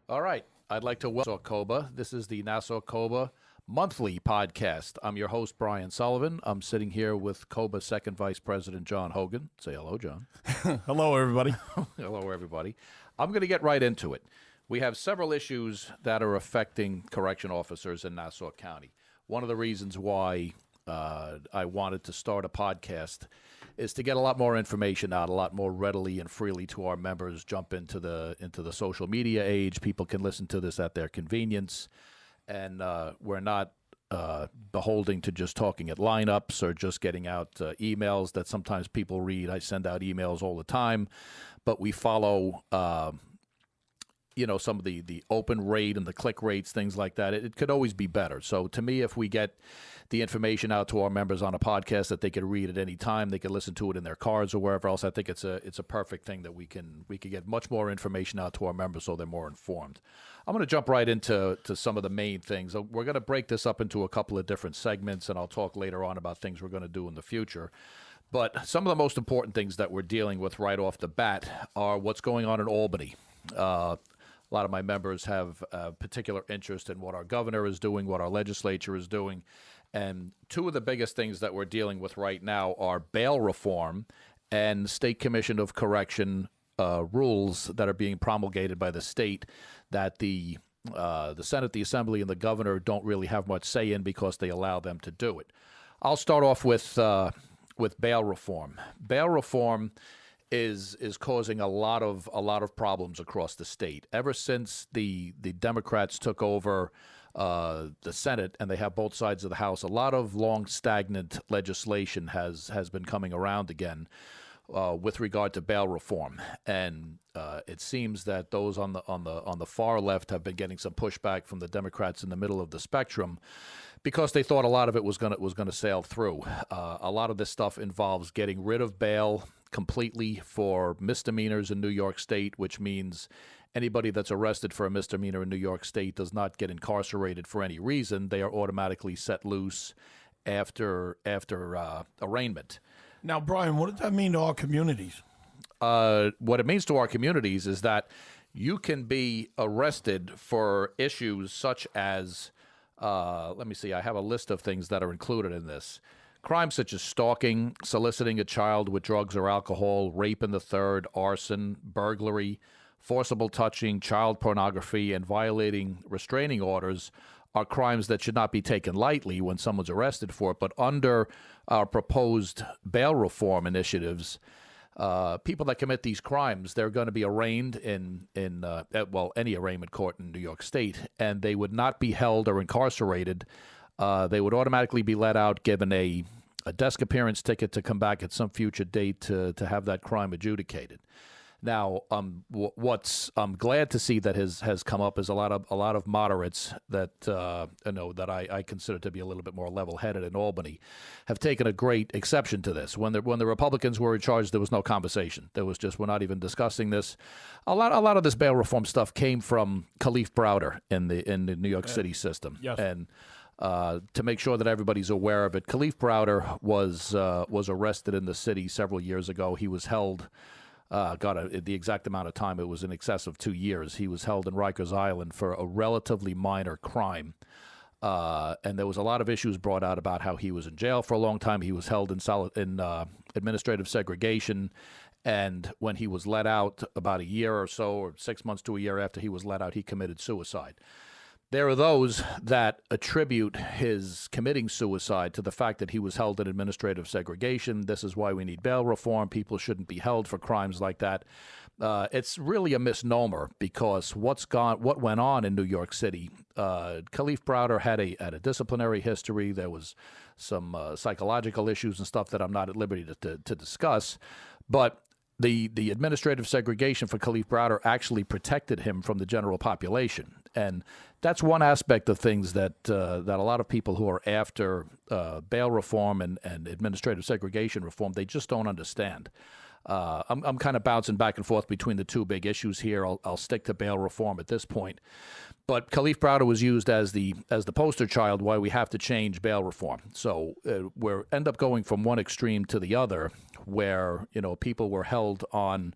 All right. I'd like to welcome Nassau COBA. This is the Nassau COBA monthly podcast. I'm your host, Brian Sullivan. I'm sitting here with COBA Second Vice President John Hogan. Say hello, John. Hello, everybody. Hello, everybody. I'm going to get right into it. We have several issues that are affecting correction officers in Nassau County. One of the reasons why I wanted to start a podcast is to get a lot more information out, a lot more readily and freely to our members. Jump into the social media age. People can listen to this at their convenience, and we're not beholding to just talking at lineups or just getting out emails that sometimes people read. I send out emails all the time, but we follow some of the open rate and the click rates, things like that. It could always be better. So to me, if we get the information out to our members on a podcast that they could read at any time, they could listen to it in their cars or wherever else, I think it's a perfect thing that we can get much more information out to our members so they're more informed. I'm going to jump right into some of the main things. We're going to break this up into a couple of different segments, and I'll talk later on about things we're going to do in the future. But some of the most important things that we're dealing with right off the bat are what's going on in Albany. A lot of my members have a particular interest in what our governor is doing, what our legislature is doing. And two of the biggest things that we're dealing with right now are bail reform and State Commission of Correction rules that are being promulgated by the state that the Senate, the Assembly, and the governor don't really have much say in because they allow them to do it. I'll start off with bail reform. Bail reform is causing a lot of problems across the state. Ever since the Democrats took over the Senate and they have both sides of the House, a lot of long stagnant legislation has been coming around again with regard to bail reform, and it seems that those on the far left have been getting some pushback from the Democrats in the middle of the spectrum because they thought a lot of it was going to sail through. A lot of this stuff involves getting rid of bail completely for misdemeanors in New York State, which means anybody that's arrested for a misdemeanor in New York State does not get incarcerated for any reason. They are automatically set loose after arraignment. Now, Brian, what does that mean to our communities? What it means to our communities is that you can be arrested for issues such as, let me see, I have a list of things that are included in this. Crimes such as stalking, soliciting a child with drugs or alcohol, rape in the third, arson, burglary, forcible touching, child pornography, and violating restraining orders are crimes that should not be taken lightly when someone's arrested for it. But under our proposed bail reform initiatives, people that commit these crimes, they're going to be arraigned in any arraignment court in New York State, and they would not be held or incarcerated. They would automatically be let out, given a desk appearance ticket to come back at some future date to have that crime adjudicated. Now, what's I'm glad to see that has come up is a lot of moderates that that I consider to be a little bit more level-headed in Albany have taken a great exception to this. When the Republicans were in charge, there was no conversation. There was just, we're not even discussing this. A lot of this bail reform stuff came from Khalif Browder in the New York City system. Yes. And to make sure that everybody's aware of it, Khalif Browder was arrested in the city several years ago. He was held. The exact amount of time, it was in excess of 2 years. He was held in Rikers Island for a relatively minor crime. And there was a lot of issues brought out about how he was in jail for a long time. He was held in administrative segregation. And when he was let out about a year or so, or 6 months to a year after he was let out, he committed suicide. There are those that attribute his committing suicide to the fact that he was held in administrative segregation. This is why we need bail reform. People shouldn't be held for crimes like that. It's really a misnomer because what went on in New York City, Khalif Browder had a disciplinary history. There was some psychological issues and stuff that I'm not at liberty to discuss, but the administrative segregation for Khalif Browder actually protected him from the general population. And that's one aspect of things that a lot of people who are after bail reform and administrative segregation reform, they just don't understand. I'm kind of bouncing back and forth between the two big issues here. I'll stick to bail reform at this point. But Khalif Browder was used as the poster child why we have to change bail reform. So we end up going from one extreme to the other, where people were held on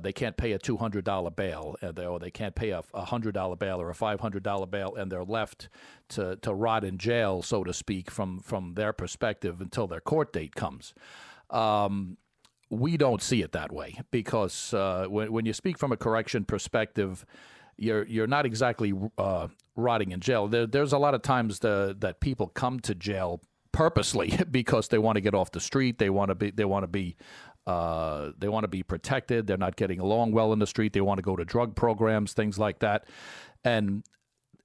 they can't pay a $200 bail, or they can't pay a $100 bail or a $500 bail, and they're left to rot in jail, so to speak, from their perspective until their court date comes. We don't see it that way, because when you speak from a correction perspective, you're not exactly rotting in jail. There's a lot of times that people come to jail purposely because they want to get off the street. They want to be protected. They're not getting along well in the street. They want to go to drug programs, things like that. And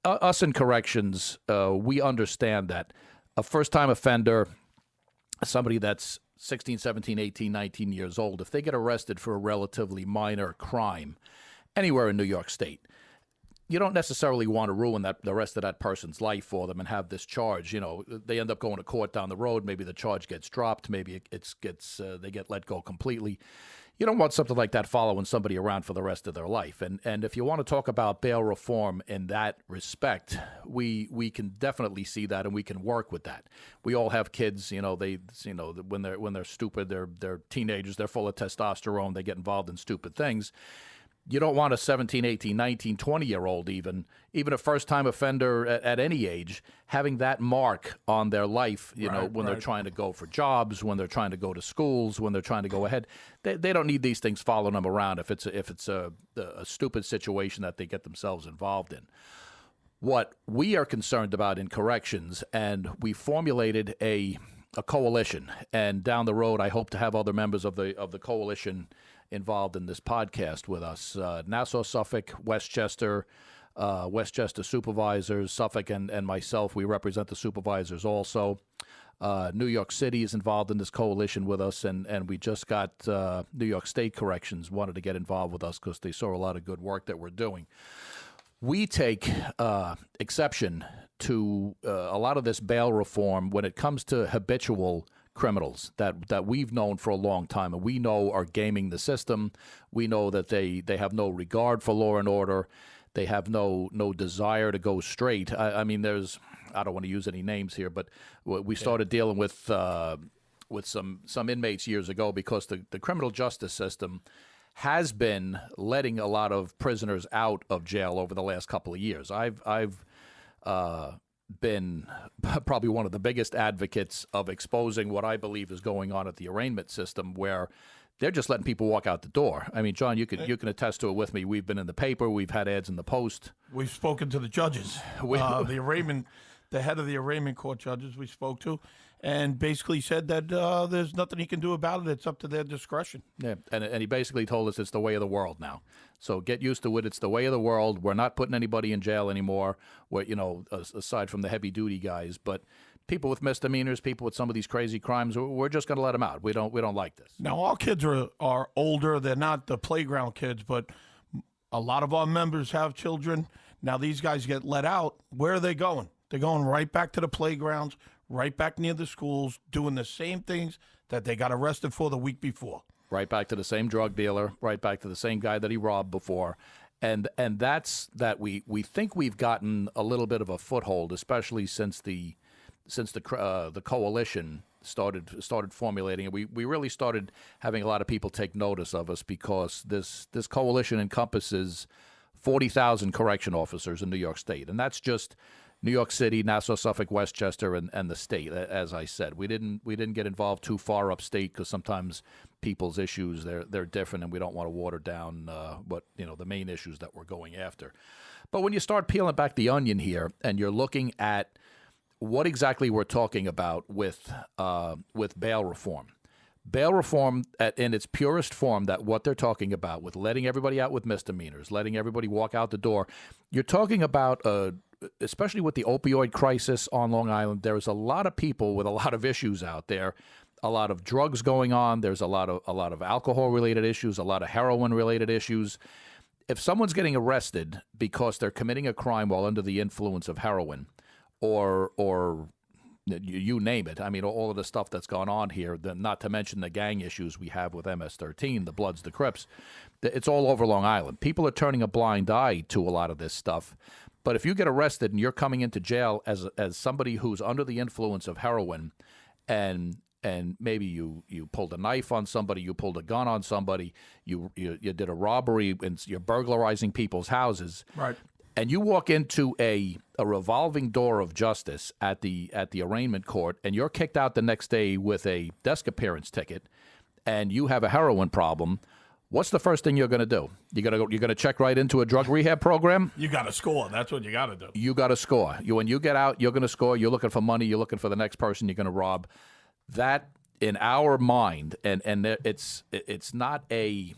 us in corrections, we understand that a first-time offender, somebody that's 16, 17, 18, 19 years old, if they get arrested for a relatively minor crime anywhere in New York State, you don't necessarily want to ruin the rest of that person's life for them and have this charge. They end up going to court down the road. Maybe the charge gets dropped. Maybe they get let go completely. You don't want something like that following somebody around for the rest of their life. And if you want to talk about bail reform in that respect, we can definitely see that, and we can work with that. We all have kids. When they're stupid, they're teenagers. They're full of testosterone. They get involved in stupid things. You don't want a 17, 18, 19, 20-year-old even a first-time offender at any age, having that mark on their life, when they're trying to go for jobs, when they're trying to go to schools, when they're trying to go ahead. They don't need these things following them around if it's a stupid situation that they get themselves involved in. What we are concerned about in corrections, and we formulated a coalition, and down the road I hope to have other members of the coalition involved in this podcast with us. Nassau, Suffolk, Westchester supervisors, Suffolk and myself, we represent the supervisors also. New York City is involved in this coalition with us, and we just got New York State Corrections wanted to get involved with us because they saw a lot of good work that we're doing. We take exception to a lot of this bail reform when it comes to habitual criminals that we've known for a long time, and we know are gaming the system. We know that they have no regard for law and order. They have no desire to go straight. I mean, I don't want to use any names here, but we started dealing with some inmates years ago because the criminal justice system has been letting a lot of prisoners out of jail over the last couple of years. I've been probably one of the biggest advocates of exposing what I believe is going on at the arraignment system, where they're just letting people walk out the door. I mean, John, you can attest to it with me. We've been in the paper. We've had ads in the Post. We've spoken to the judges. The head of the arraignment court judges we spoke to, and basically said that there's nothing he can do about it. It's up to their discretion. Yeah, and he basically told us it's the way of the world now. So get used to it. It's the way of the world. We're not putting anybody in jail anymore, aside from the heavy-duty guys. But people with misdemeanors, people with some of these crazy crimes, we're just going to let them out. We don't like this. Now, our kids are older. They're not the playground kids, but a lot of our members have children. Now, these guys get let out. Where are they going? They're going right back to the playgrounds, right back near the schools, doing the same things that they got arrested for the week before. Right back to the same drug dealer, right back to the same guy that he robbed before. And that's that we think we've gotten a little bit of a foothold, especially since the coalition started formulating. We really started having a lot of people take notice of us because this coalition encompasses 40,000 correction officers in New York State, and that's just New York City, Nassau, Suffolk, Westchester, and the state. As I said, we didn't get involved too far upstate because sometimes people's issues they're different, and we don't want to water down the main issues that we're going after. But when you start peeling back the onion here, and you're looking at what exactly we're talking about with bail reform. Bail reform in its purest form, that what they're talking about with letting everybody out with misdemeanors, letting everybody walk out the door, you're talking about, especially with the opioid crisis on Long Island, there's a lot of people with a lot of issues out there, a lot of drugs going on, there's a lot of alcohol-related issues, a lot of heroin-related issues. If someone's getting arrested because they're committing a crime while under the influence of heroin, or you name it. I mean, all of the stuff that's gone on here, not to mention the gang issues we have with MS-13, the Bloods, the Crips. It's all over Long Island. People are turning a blind eye to a lot of this stuff. But if you get arrested and you're coming into jail as somebody who's under the influence of heroin, and and maybe you pulled a knife on somebody, you pulled a gun on somebody, you did a robbery, and you're burglarizing people's houses. Right. And you walk into a revolving door of justice at the arraignment court, and you're kicked out the next day with a desk appearance ticket, and you have a heroin problem. What's the first thing you're going to do? You're going to check right into a drug rehab program? You got to score. That's what you got to do. You got to score. When you get out, you're going to score. You're looking for money. You're looking for the next person you're going to rob. That, in our mind, and it's not just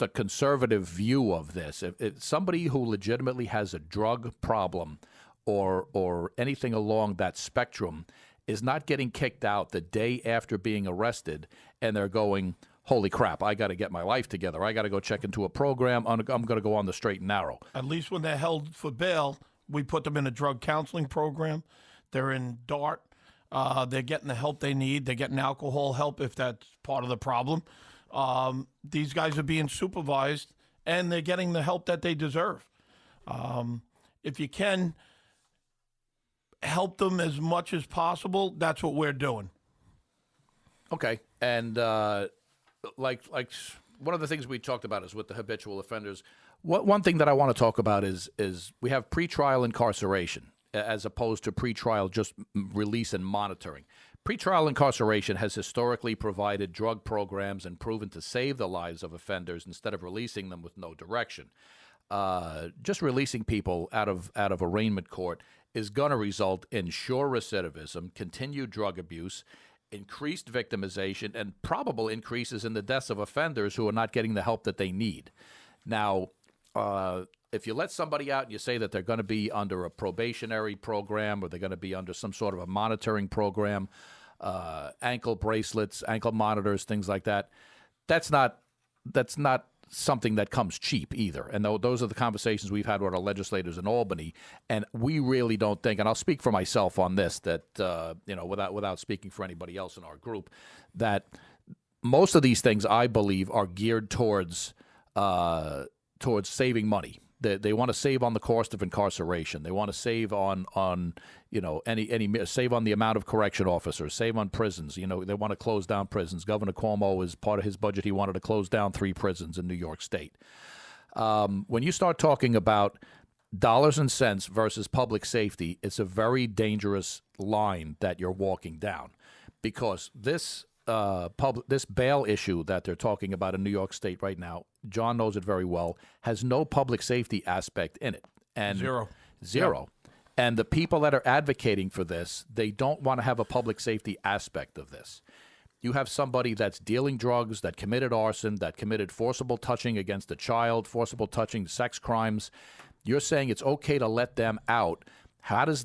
a conservative view of this. If somebody who legitimately has a drug problem or anything along that spectrum is not getting kicked out the day after being arrested, and they're going, holy crap, I got to get my life together. I got to go check into a program. I'm going to go on the straight and narrow. At least when they're held for bail, we put them in a drug counseling program. They're in DART. They're getting the help they need. They're getting alcohol help if that's part of the problem. These guys are being supervised, and they're getting the help that they deserve. If you can help them as much as possible, that's what we're doing. Okay. And like one of the things we talked about is with the habitual offenders. One thing that I want to talk about is we have pretrial incarceration as opposed to pretrial just release and monitoring. Pretrial incarceration has historically provided drug programs and proven to save the lives of offenders instead of releasing them with no direction. Just releasing people out of arraignment court is going to result in sure recidivism, continued drug abuse, increased victimization, and probable increases in the deaths of offenders who are not getting the help that they need. Now, if you let somebody out and you say that they're going to be under a probationary program or they're going to be under some sort of a monitoring program, ankle bracelets, ankle monitors, things like that, that's not something that comes cheap either. And those are the conversations we've had with our legislators in Albany. And we really don't think, and I'll speak for myself on this, that without speaking for anybody else in our group, that most of these things I believe are geared towards saving money. They want to save on the cost of incarceration. They want to save on save on the amount of correction officers, save on prisons. They want to close down prisons. Governor Cuomo, as part of his budget, he wanted to close down 3 prisons in New York State. When you start talking about dollars and cents versus public safety, it's a very dangerous line that you're walking down, because this bail issue that they're talking about in New York State right now, John knows it very well, has no public safety aspect in it. And Zero. Yep. And the people that are advocating for this, they don't want to have a public safety aspect of this. You have somebody that's dealing drugs, that committed arson, that committed forcible touching against a child, forcible touching, sex crimes. You're saying it's okay to let them out. How does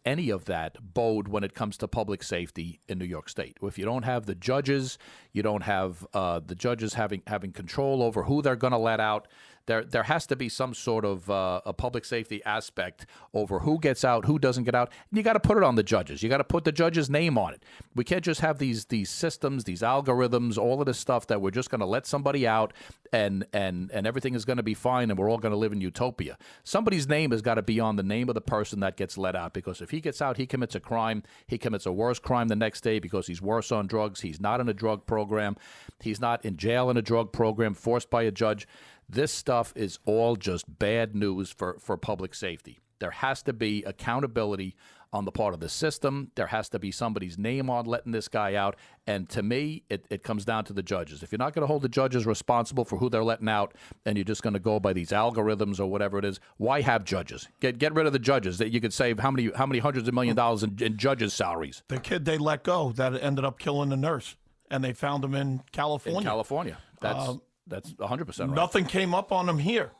any of that bode when it comes to public safety in New York State? If you don't have the judges, you don't have the judges having control over who they're going to let out. There has to be some sort of a public safety aspect over who gets out, who doesn't get out. And you got to put it on the judges. You got to put the judge's name on it. We can't just have these systems, these algorithms, all of this stuff that we're just going to let somebody out and everything is going to be fine and we're all going to live in utopia. Somebody's name has got to be on the name of the person that gets let out, because if he gets out, he commits a crime. He commits a worse crime the next day because he's worse on drugs. He's not in a drug program. He's not in jail in a drug program forced by a judge. This stuff is all just bad news for public safety. There has to be accountability on the part of the system. There has to be somebody's name on letting this guy out. And to me, it comes down to the judges. If you're not going to hold the judges responsible for who they're letting out, and you're just going to go by these algorithms or whatever it is, why have judges? Get rid of the judges. That you could save how many hundreds of $1 million in judges' salaries. The kid they let go that ended up killing the nurse, and they found him in California. In California. That's 100% right. Nothing came up on him here.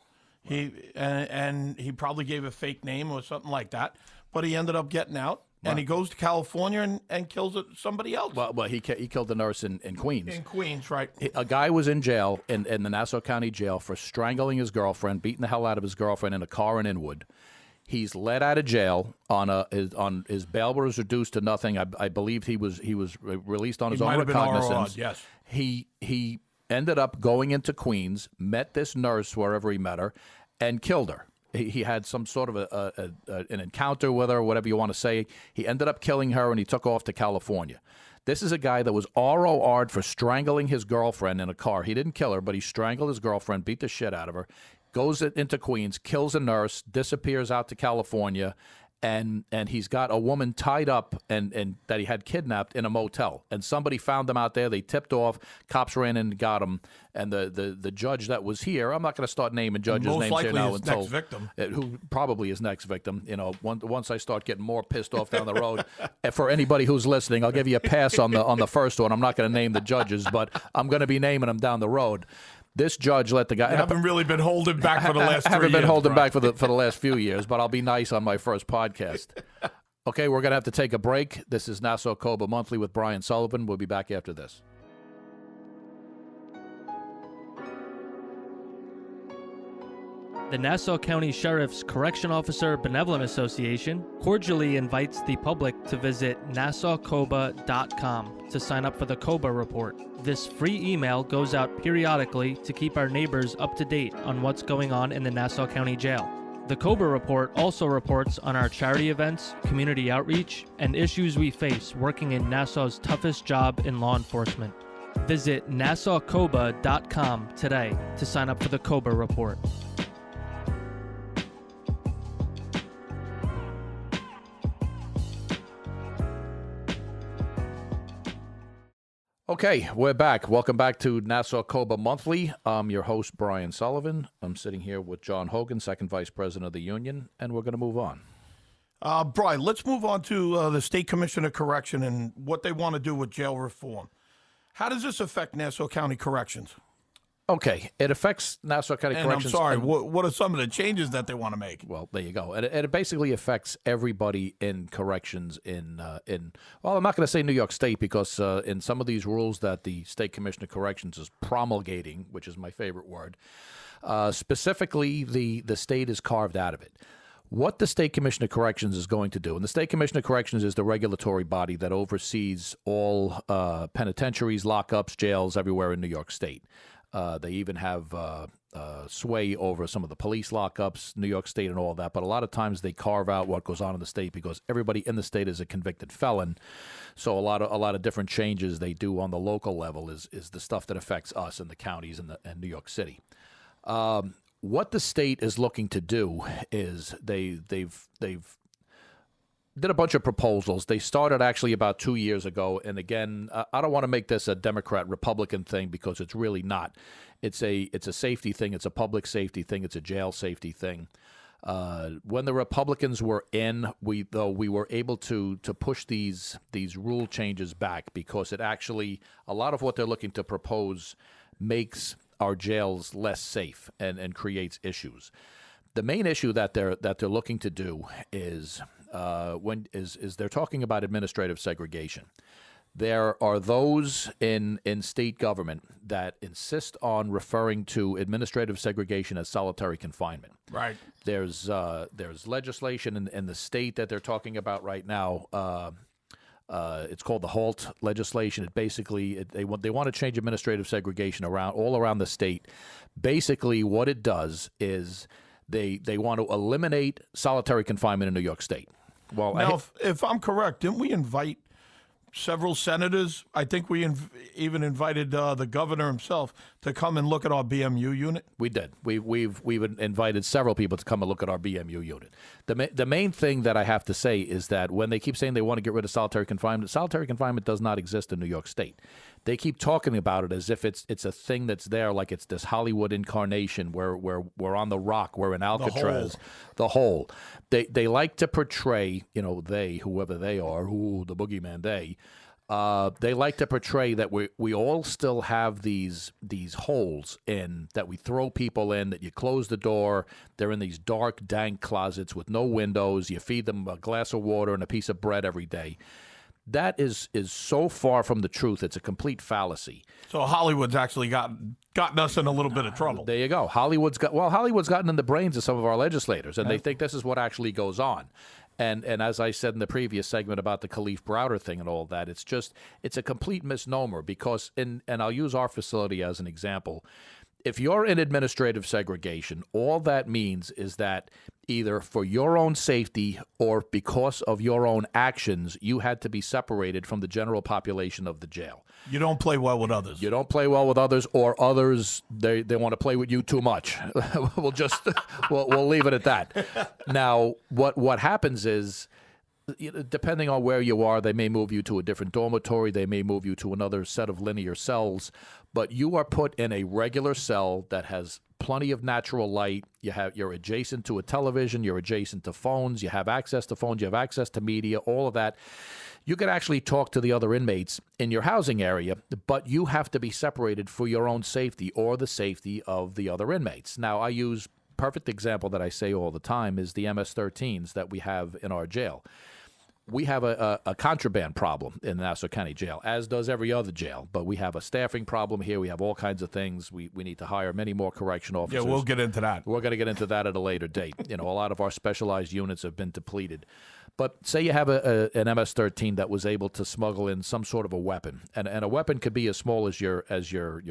And he probably gave a fake name or something like that, but he ended up getting out, and he goes to California and kills somebody else. Well, he killed the nurse in Queens. In Queens, right. A guy was in jail, in the Nassau County Jail, for strangling his girlfriend, beating the hell out of his girlfriend in a car in Inwood. He's let out of jail on his bail was reduced to nothing. I believe he was released on his own recognizance. Yes. He ended up going into Queens, met this nurse wherever he met her, and killed her he had some sort of an encounter with her, whatever you want to say. He ended up killing her, and he took off to California. This is a guy that was ROR'd for strangling his girlfriend in a car. He didn't kill her, but he strangled his girlfriend, beat the shit out of her, goes into Queens, kills a nurse, disappears out to California, and he's got a woman tied up and that he had kidnapped in a motel. And somebody found them out there. They tipped off. Cops ran in and got him. And the judge that was here, I'm not going to start naming judges' Most names likely here now his until next victim. who probably is next victim. You know, once I start getting more pissed off down the road, for anybody who's listening, I'll give you a pass on the first one. I'm not going to name the judges, but I'm going to be naming them down the road. This judge let the guy. You haven't really been holding back for the last 3 years. Haven't been holding Brian. back for the last few years, but I'll be nice on my first podcast. Okay, we're going to have to take a break. This is Nassau COBA Monthly with Brian Sullivan. We'll be back after this. The Nassau County Sheriff's Correction Officer Benevolent Association cordially invites the public to visit NassauCOBA.com to sign up for the COBA report. This free email goes out periodically to keep our neighbors up to date on what's going on in the Nassau County Jail. The COBA report also reports on our charity events, community outreach, and issues we face working in Nassau's toughest job in law enforcement. Visit NassauCOBA.com today to sign up for the COBA report. Okay, we're back. Welcome back to Nassau COBA Monthly. I'm your host, Brian Sullivan. I'm sitting here with John Hogan, second vice president of the union, and we're going to move on. Brian, let's move on to the State Commission of Correction and what they want to do with jail reform. How does this affect Nassau County Corrections? Okay, it affects Nassau County And Corrections. I'm sorry, what are some of the changes that they want to make? Well, there you go. And it basically affects everybody in corrections well, I'm not going to say New York State because in some of these rules that the State Commission of Corrections is promulgating, which is my favorite word, specifically the state is carved out of it. What the State Commission of Corrections is going to do, and the State Commission of Corrections is the regulatory body that oversees all penitentiaries, lockups, jails everywhere in New York State. They even have sway over some of the police lockups, New York State and all that. But a lot of times they carve out what goes on in the state because everybody in the state is a convicted felon. So a lot of different changes they do on the local level is the stuff that affects us in the counties and New York City. What the state is looking to do is they've did a bunch of proposals. They started actually about 2 years ago. And again, I don't want to make this a Democrat-Republican thing because it's really not. It's a safety thing. It's a public safety thing. It's a jail safety thing. When the Republicans were in, we were able to push these rule changes back because it actually, a lot of what they're looking to propose makes our jails less safe and creates issues. The main issue that they're looking to do is they're talking about administrative segregation. There are those in state government that insist on referring to administrative segregation as solitary confinement. Right. There's legislation in the state that they're talking about right now. It's called the HALT legislation. It basically they want to change administrative segregation all around the state. Basically, what it does is they want to eliminate solitary confinement in New York State. Well, now, if I'm correct, didn't we invite several senators? I think we even invited the governor himself to come and look at our BMU unit. We did. We've invited several people to come and look at our BMU unit. The main thing that I have to say is that when they keep saying they want to get rid of solitary confinement does not exist in New York State. They keep talking about it as if it's a thing that's there, like it's this Hollywood incarnation where we're on the Rock, we're in Alcatraz, the Hole. They like to portray, whoever they are, the boogeyman they like to portray that we all still have these holes in that we throw people in, that you close the door, they're in these dark, dank closets with no windows, you feed them a glass of water and a piece of bread every day. That is so far from the truth. It's a complete fallacy. So Hollywood's actually gotten us in a little bit of trouble. There you go. Hollywood's gotten in the brains of some of our legislators, and they think this is what actually goes on. And as I said in the previous segment about the Khalif Browder thing and all that, it's a complete misnomer because, and I'll use our facility as an example. if you're in administrative segregation, all that means is that either for your own safety or because of your own actions, you had to be separated from the general population of the jail. You don't play well with others. You don't play well with others, or others, they want to play with you too much. we'll leave it at that. Now, what happens is, depending on where you are, they may move you to a different dormitory. They may move you to another set of linear cells. But you are put in a regular cell that has plenty of natural light. You're adjacent to a television. You're adjacent to phones. You have access to phones. You have access to media, all of that. You can actually talk to the other inmates in your housing area, but you have to be separated for your own safety or the safety of the other inmates. Now, I use perfect example that I say all the time is the MS-13s that we have in our jail. We have a contraband problem in the Nassau County Jail, as does every other jail. But we have a staffing problem here. We have all kinds of things. We need to hire many more correction officers. Yeah, we'll get into that. We're going to get into that at a later date. A lot of our specialized units have been depleted. But say you have an MS-13 that was able to smuggle in some sort of a weapon, and a weapon could be as small as your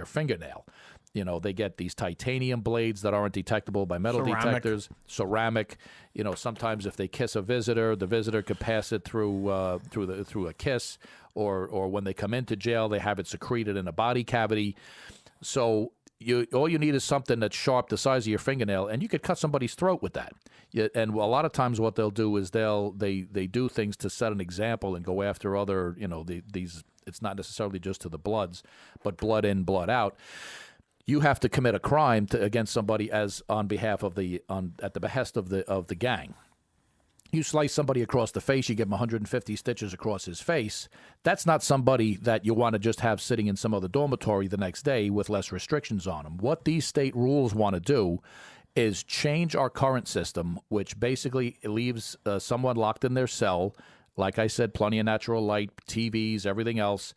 fingernail. They get these titanium blades that aren't detectable by metal detectors, ceramic. Sometimes if they kiss a visitor, the visitor could pass it through a kiss, or when they come into jail, they have it secreted in a body cavity. So all you need is something that's sharp, the size of your fingernail, and you could cut somebody's throat with that. And a lot of times, what they'll do is they do things to set an example and go after other. These. It's not necessarily just to the bloods, but blood in, blood out. You have to commit a crime against somebody at the behest of the gang. You slice somebody across the face, you give him 150 stitches across his face. That's not somebody that you want to just have sitting in some other dormitory the next day with less restrictions on them. What these state rules want to do is change our current system, which basically leaves someone locked in their cell. Like I said, plenty of natural light, TVs, everything else.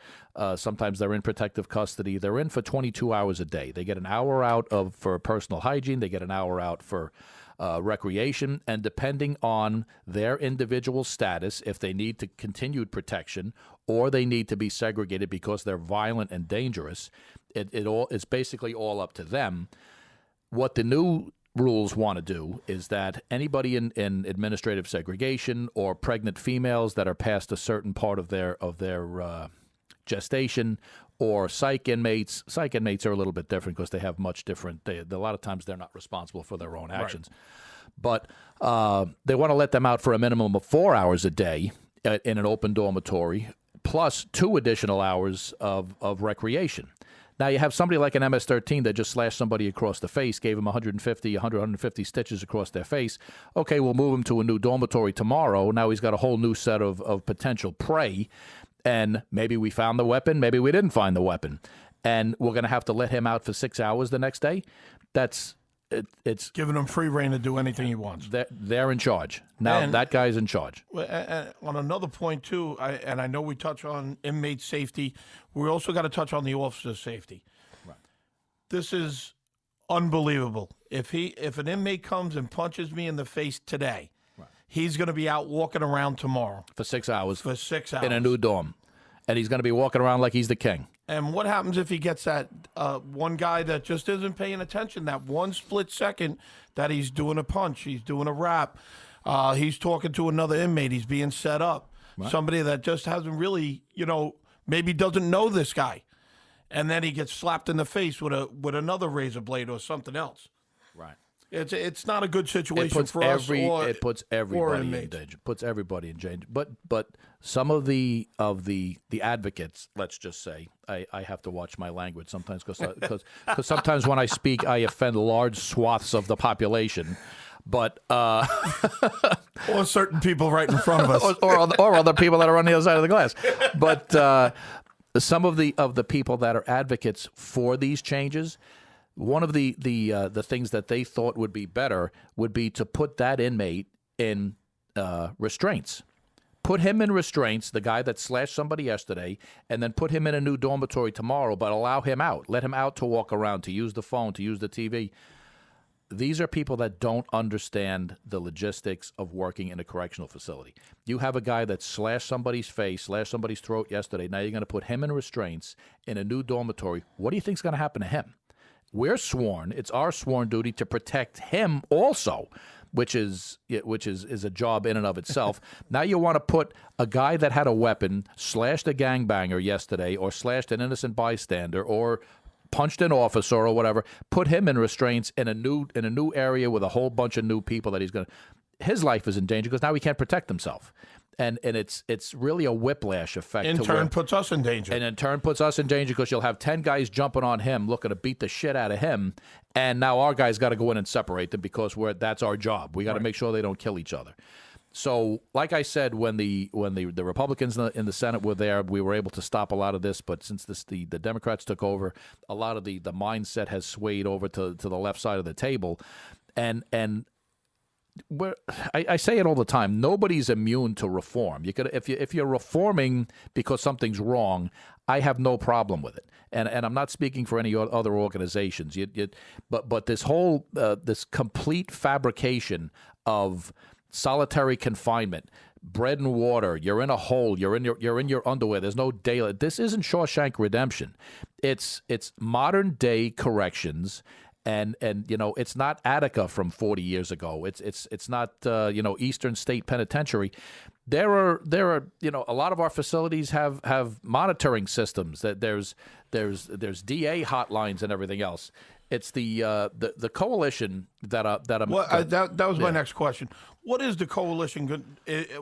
Sometimes they're in protective custody. They're in for 22 hours a day. They get an hour out for personal hygiene. They get an hour out for recreation. And depending on their individual status, if they need to continued protection or they need to be segregated because they're violent and dangerous, it's basically all up to them. What the new rules want to do is that anybody in administrative segregation or pregnant females that are past a certain part of their gestation, or psych inmates are a little bit different because they have much different. A lot of times they're not responsible for their own actions, but they want to let them out for a minimum of 4 hours a day in an open dormitory, plus 2 additional hours of recreation. Now, you have somebody like an MS-13 that just slashed somebody across the face, gave them 150 stitches across their face. Okay, we'll move him to a new dormitory tomorrow. Now he's got a whole new set of potential prey, and maybe we found the weapon, maybe we didn't find the weapon, and we're going to have to let him out for 6 hours the next day. It's giving him free reign to do anything he wants. They're in charge. Now that guy's in charge. On another point, too, I know we touch on inmate safety, we also got to touch on the officer's safety. Right. This is unbelievable. If an inmate comes and punches me in the face today, right, he's going to be out walking around tomorrow. For 6 hours. For 6 hours. In a new dorm. And he's going to be walking around like he's the king. And what happens if he gets that one guy that just isn't paying attention, that one split second that he's doing a punch, he's doing a rap, he's talking to another inmate, he's being set up, right, somebody that just hasn't really, maybe doesn't know this guy, and then he gets slapped in the face with another razor blade or something else. Right. It's not a good situation for us. It puts everybody in danger. Puts everybody in danger. But some of the advocates, let's just say, I have to watch my language sometimes because sometimes when I speak I offend large swaths of the population. But or certain people right in front of us, or other people that are on the other side of the glass. But some of the people that are advocates for these changes. One of the things that they thought would be better would be to put that inmate in restraints. Put him in restraints, the guy that slashed somebody yesterday, and then put him in a new dormitory tomorrow, but allow him out. Let him out to walk around, to use the phone, to use the TV. These are people that don't understand the logistics of working in a correctional facility. You have a guy that slashed somebody's face, slashed somebody's throat yesterday. Now you're going to put him in restraints in a new dormitory. What do you think is going to happen to him? We're sworn. It's our sworn duty to protect him also, which is a job in and of itself. Now you want to put a guy that had a weapon, slashed a gangbanger yesterday, or slashed an innocent bystander, or punched an officer or whatever, put him in restraints in a new area with a whole bunch of new people that his life is in danger because now he can't protect himself. And it's really a whiplash effect. In turn, puts us in danger. And in turn puts us in danger because you'll have 10 guys jumping on him, looking to beat the shit out of him. And now our guys got to go in and separate them because that's our job. We got to make sure they don't kill each other. So, like I said, when the Republicans in the Senate were there, we were able to stop a lot of this. But since the Democrats took over, a lot of the mindset has swayed over to the left side of the table. And I say it all the time. Nobody's immune to reform. You could, if you're reforming because something's wrong, I have no problem with it. And I'm not speaking for any other organizations. But this whole this complete fabrication of solitary confinement, bread and water. You're in a hole. You're in your underwear. There's no daylight. This isn't Shawshank Redemption. It's modern day corrections. And it's not Attica from 40 years ago. It's not Eastern State Penitentiary. There are a lot of our facilities have monitoring systems. That there's DA hotlines and everything else. It's the coalition that was my next question. What is the coalition?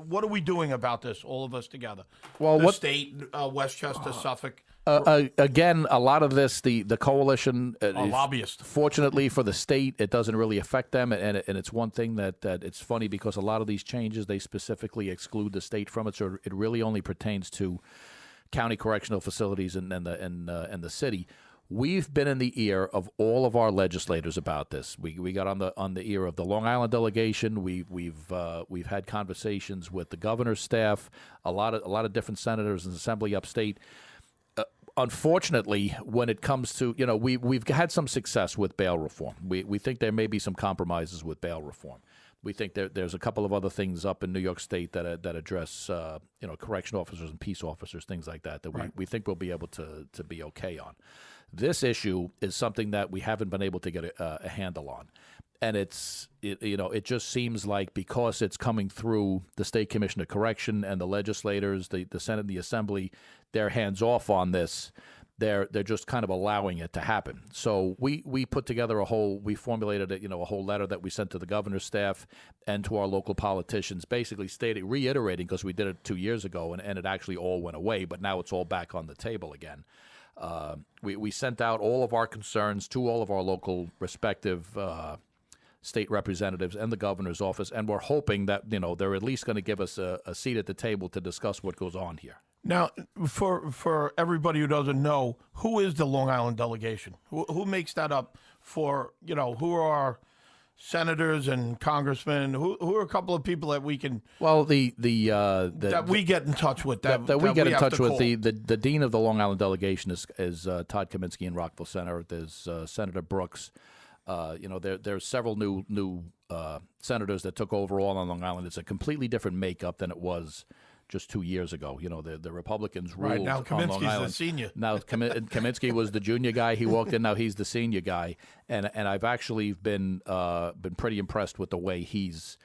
What are we doing about this? All of us together. Well, the state, Westchester, Suffolk. Again, a lot of this, the coalition, lobbyists. Fortunately for the state, it doesn't really affect them, and it's one thing that it's funny because a lot of these changes they specifically exclude the state from it, so it really only pertains to county correctional facilities and the city. We've been in the ear of all of our legislators about this. We got on the ear of the Long Island delegation. We've had conversations with the governor's staff, a lot of different senators in the assembly upstate. Unfortunately, when it comes to we've had some success with bail reform. We think there may be some compromises with bail reform. We think there's a couple of other things up in New York State that address correction officers and peace officers, things like that we think we'll be able to be okay on. This issue is something that we haven't been able to get a handle on. And it just seems like because it's coming through the State Commission of Correction and the legislators, the Senate and the Assembly, they're hands off on this. They're just kind of allowing it to happen. So we put together we formulated a whole letter that we sent to the governor's staff and to our local politicians, basically reiterating, because we did it 2 years ago and it actually all went away, but now it's all back on the table again. We sent out all of our concerns to all of our local respective state representatives and the governor's office, and we're hoping that they're at least going to give us a seat at the table to discuss what goes on here. Now, for everybody who doesn't know, who is the Long Island delegation? Who makes that up? Who are our senators and congressmen? Who are a couple of people that we can? Well, that we get in touch with. That we get in touch with. The dean of the Long Island delegation is Todd Kaminsky in Rockville Center. There's Senator Brooks. There's several new senators that took over all on Long Island. It's a completely different makeup than it was just 2 years ago. The Republicans ruled now on Long Island. the senior. Now Kaminsky was the junior guy. He walked in. Now he's the senior guy, and I've actually been pretty impressed with the way he's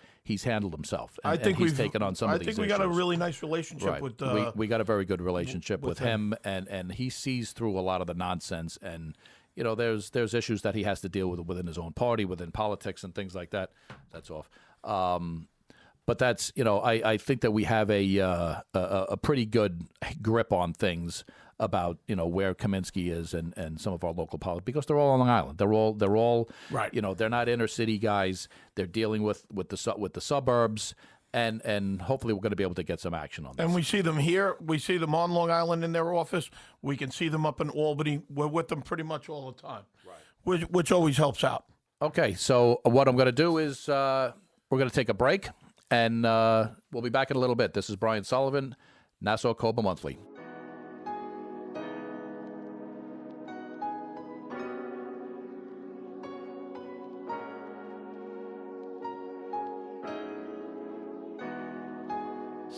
handled himself. And, I think he's taken on some of these I think we issues. got a really nice relationship right. with. We got a very good relationship with him, and he sees through a lot of the nonsense. And there's issues that he has to deal with within his own party, within politics, and things like that. That's off. But that's I think that we have a pretty good grip on things about where Kaminsky is and some of our local politics, because they're all on Long Island. They're all right. They're not inner city guys. They're dealing with the suburbs. And hopefully we're going to be able to get some action on this. And we see them here. We see them on Long Island in their office. We can see them up in Albany. We're with them pretty much all the time, right? Which always helps out. Okay, so what I'm going to do is we're going to take a break, and we'll be back in a little bit. This is Brian Sullivan, Nassau COBA Monthly.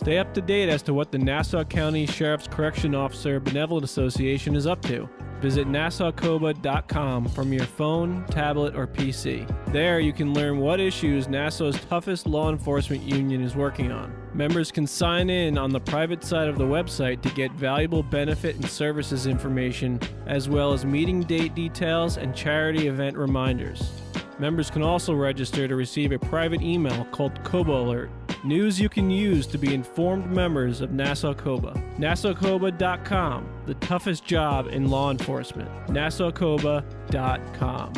Stay up to date as to what the Nassau County Sheriff's Correction Officer Benevolent Association is up to. Visit NassauCOBA.com from your phone, tablet, or PC. There you can learn what issues Nassau's toughest law enforcement union is working on. Members can sign in on the private side of the website to get valuable benefit and services information, as well as meeting date details and charity event reminders. Members can also register to receive a private email called COBA Alert, news you can use to be informed members of Nassau COBA. NassauCOBA.com, the toughest job in law enforcement. NassauCOBA.com.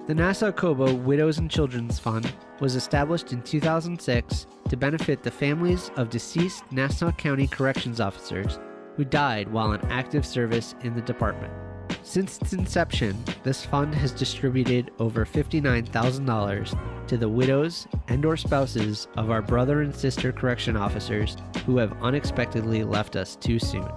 The Nassau COBA Widows and Children's Fund was established in 2006 to benefit the families of deceased Nassau County Corrections officers who died while in active service in the department. Since its inception, this fund has distributed over $59,000 to the widows and/or spouses of our brother and sister correction officers who have unexpectedly left us too soon.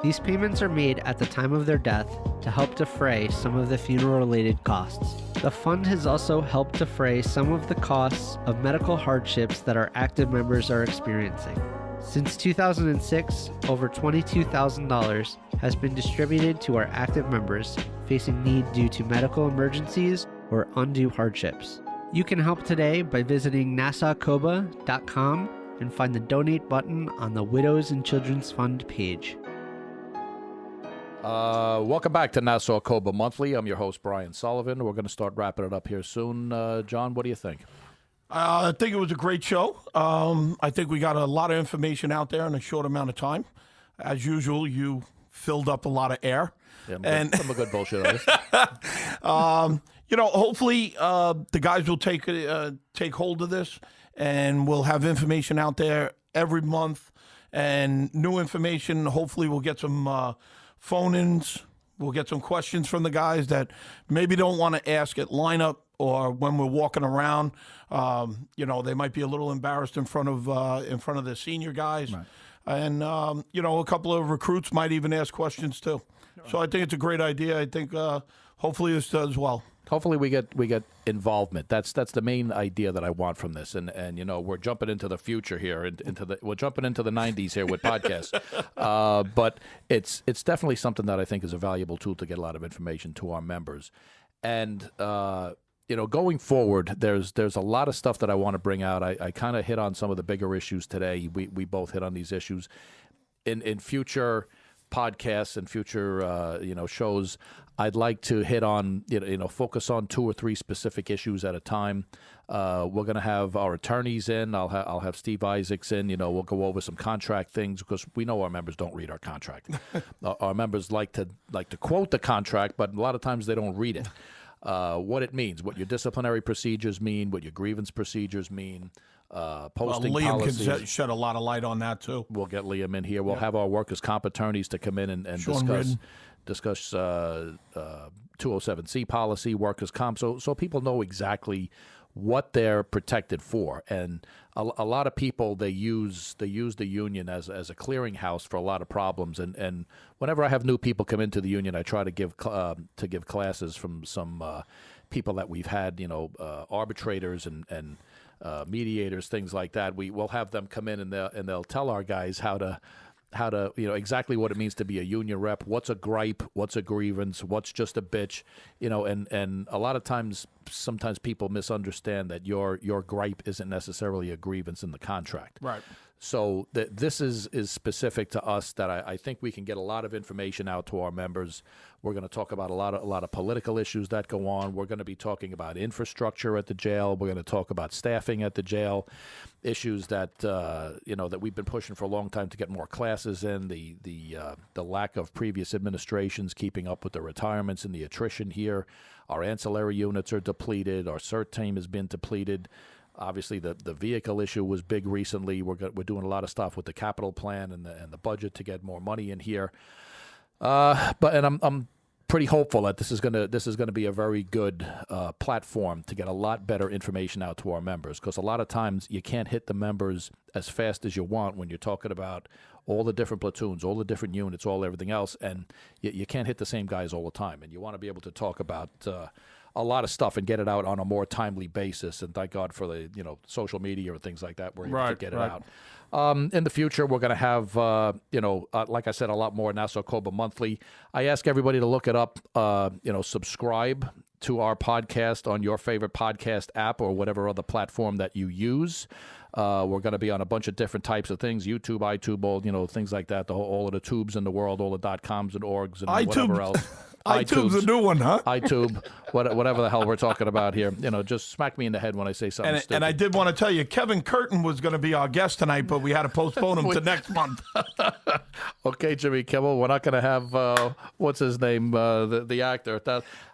These payments are made at the time of their death to help defray some of the funeral-related costs. The fund has also helped defray some of the costs of medical hardships that our active members are experiencing. Since 2006, over $22,000 has been distributed to our active members facing need due to medical emergencies or undue hardships. You can help today by visiting NassauCOBA.com and find the donate button on the Widows and Children's Fund page. Welcome back to Nassau COBA Monthly. I'm your host, Brian Sullivan. We're going to start wrapping it up here soon. John, what do you think? I think it was a great show. I think we got a lot of information out there in a short amount of time. As usual, you filled up a lot of air. Yeah, I'm a good bullshit artist. Hopefully the guys will take hold of this, and we'll have information out there every month and new information. Hopefully we'll get some phone-ins. We'll get some questions from the guys that maybe don't want to ask at lineup or when we're walking around. They might be a little embarrassed in front of the senior guys. Right. And, a couple of recruits might even ask questions too. So I think it's a great idea. I think hopefully this does well. Hopefully we get involvement. That's the main idea that I want from this. And we're jumping into the future here, we're jumping into the 90s here with podcasts. But it's definitely something that I think is a valuable tool to get a lot of information to our members. And going forward, there's a lot of stuff that I want to bring out. I kind of hit on some of the bigger issues today. We both hit on these issues in future podcasts and future shows. I'd like to hit on focus on 2 or 3 specific issues at a time. We're going to have our attorneys in. I'll have Steve Isaacs in. We'll go over some contract things because we know our members don't read our contract. Our members like to quote the contract, but a lot of times they don't read it. What it means, what your disciplinary procedures mean, what your grievance procedures mean, posting Liam policies. can shed a lot of light on that too. We'll get Liam in here. We'll have our workers' comp attorneys to come in and discuss 207C policy, workers' comp, so people know exactly what they're protected for. And a lot of people, they use the union as a clearinghouse for a lot of problems. And whenever I have new people come into the union, I try to give classes from some people that we've had, arbitrators and mediators, things like that. We'll have them come in and they'll tell our guys how to exactly what it means to be a union rep, what's a gripe, what's a grievance, what's just a bitch, and a lot of times, sometimes people misunderstand that your gripe isn't necessarily a grievance in the contract. Right. So this is specific to us that I think we can get a lot of information out to our members. We're going to talk about a lot of political issues that go on. We're going to be talking about infrastructure at the jail. We're going to talk about staffing at the jail, issues that that we've been pushing for a long time to get more classes in. The lack of previous administrations keeping up with the retirements and the attrition here. Our ancillary units are depleted. Our CERT team has been depleted. Obviously, the vehicle issue was big recently. We're doing a lot of stuff with the capital plan and the budget to get more money in here. I'm pretty hopeful that this is gonna be a very good platform to get a lot better information out to our members, because a lot of times you can't hit the members as fast as you want when you're talking about all the different platoons, all the different units, everything else, and you can't hit the same guys all the time, and you want to be able to talk about a lot of stuff and get it out on a more timely basis. And thank God for the social media or things like that, we're able to get it out. In the future, we're going to have, like I said, a lot more Nassau COBA Monthly. I ask everybody to look it up, subscribe to our podcast on your favorite podcast app or whatever other platform that you use. We're going to be on a bunch of different types of things, YouTube, iTube, all, things like that, all of the tubes in the world, all the .coms and orgs and whatever else. iTube's a new one, huh? iTube, whatever the hell we're talking about here. Just smack me in the head when I say something stupid. And I did want to tell you, Kevin Curtin was going to be our guest tonight, but we had to postpone him to next month. Okay, Jimmy Kimmel, we're not going to have, what's his name, the actor.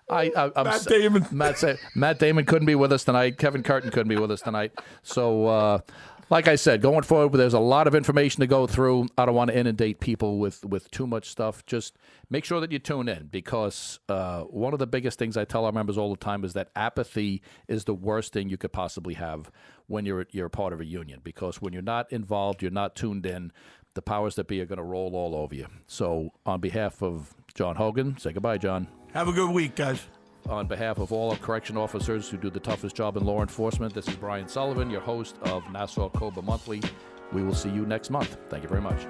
Matt Damon. Matt Damon couldn't be with us tonight. Kevin Curtin couldn't be with us tonight. So, like I said, going forward, there's a lot of information to go through. I don't want to inundate people with too much stuff. Just make sure that you tune in, because one of the biggest things I tell our members all the time is that apathy is the worst thing you could possibly have when you're a part of a union, because when you're not involved, you're not tuned in, the powers that be are going to roll all over you. So on behalf of John Hogan, say goodbye, John. Have a good week, guys. On behalf of all our correction officers who do the toughest job in law enforcement, this is Brian Sullivan, your host of Nassau COBA Monthly. We will see you next month. Thank you very much.